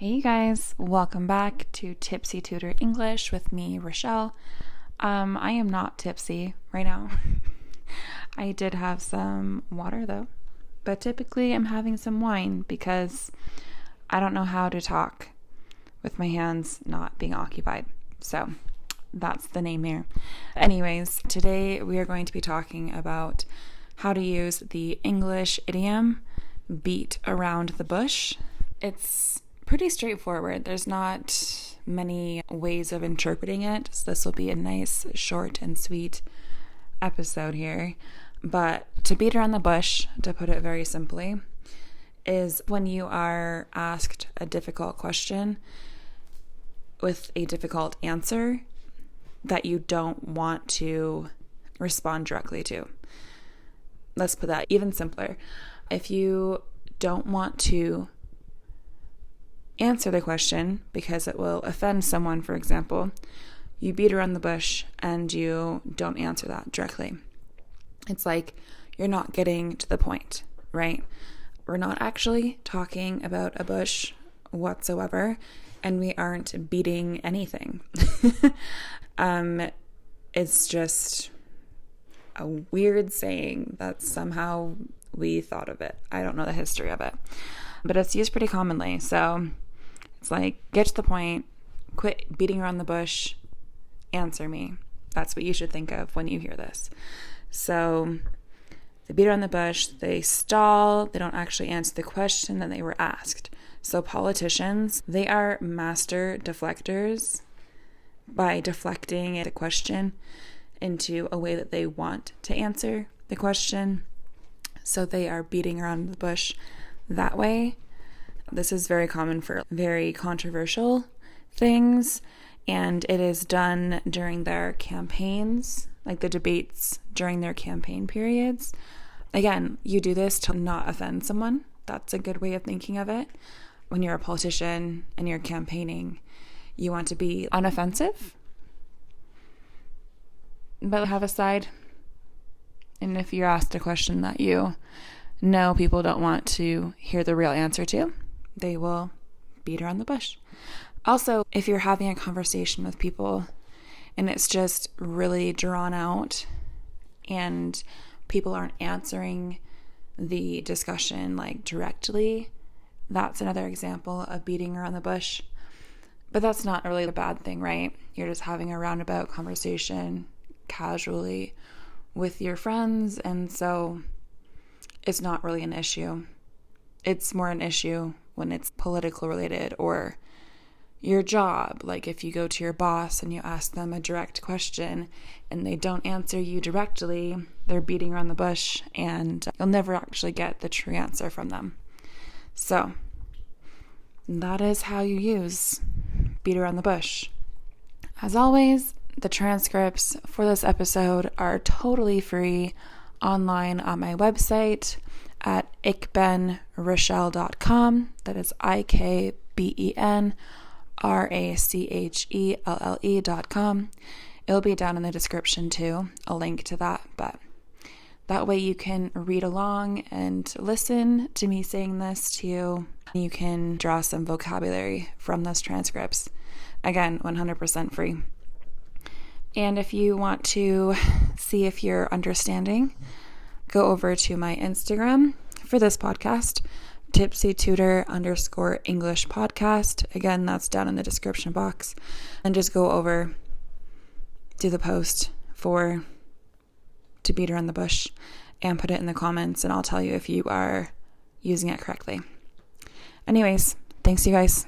Hey you guys, welcome back to Tipsy Tutor English with me, Rochelle. I am not tipsy right now. I did have some water though, but typically I'm having some wine because I don't know how to talk with my hands not being occupied. So that's the name there. Anyways, today we are going to be talking about how to use the English idiom beat around the bush. It's pretty straightforward. There's not many ways of interpreting it. So this will be a nice, short and sweet episode here. But to beat around the bush, to put it very simply, is when you are asked a difficult question with a difficult answer that you don't want to respond directly to. Let's put that even simpler. If you don't want to answer the question because it will offend someone, for example, you beat around the bush and you don't answer that directly. It's like you're not getting to the point, right? We're not actually talking about a bush whatsoever, and we aren't beating anything. It's just a weird saying that somehow we thought of it. I don't know the history of it, but it's used pretty commonly. So it's like, get to the point, quit beating around the bush, answer me. That's what you should think of when you hear this. So they beat around the bush, they stall, they don't actually answer the question that they were asked. So politicians, they are master deflectors by deflecting the question into a way that they want to answer the question. So they are beating around the bush that way. This is very common for very controversial things, and it is done during their campaigns, like the debates during their campaign periods. Again, you do this to not offend someone. That's a good way of thinking of it. When you're a politician and you're campaigning, you want to be unoffensive, but have a side. And if you're asked a question that you know people don't want to hear the real answer to, they will beat around the bush. Also, if you're having a conversation with people and it's just really drawn out and people aren't answering the discussion like directly, that's another example of beating around the bush. But that's not really a bad thing, right? You're just having a roundabout conversation casually with your friends, and so it's not really an issue. It's more an issue when it's political related or your job. Like if you go to your boss and you ask them a direct question and they don't answer you directly, they're beating around the bush and you'll never actually get the true answer from them. So that is how you use beat around the bush. As always, the transcripts for this episode are totally free online on my website at ikbenrochelle.com. That is IKBENRACHELLE.com. It'll be down in the description too, a link to that, but that way you can read along and listen to me saying this to you. You can draw some vocabulary from those transcripts. Again, 100% free. And if you want to see if you're understanding, go over to my Instagram for this podcast, Tipsy Tutor _English podcast. Again, that's down in the description box. And just go over to the post to beat around the bush and put it in the comments, and I'll tell you if you are using it correctly. Anyways, thanks you guys.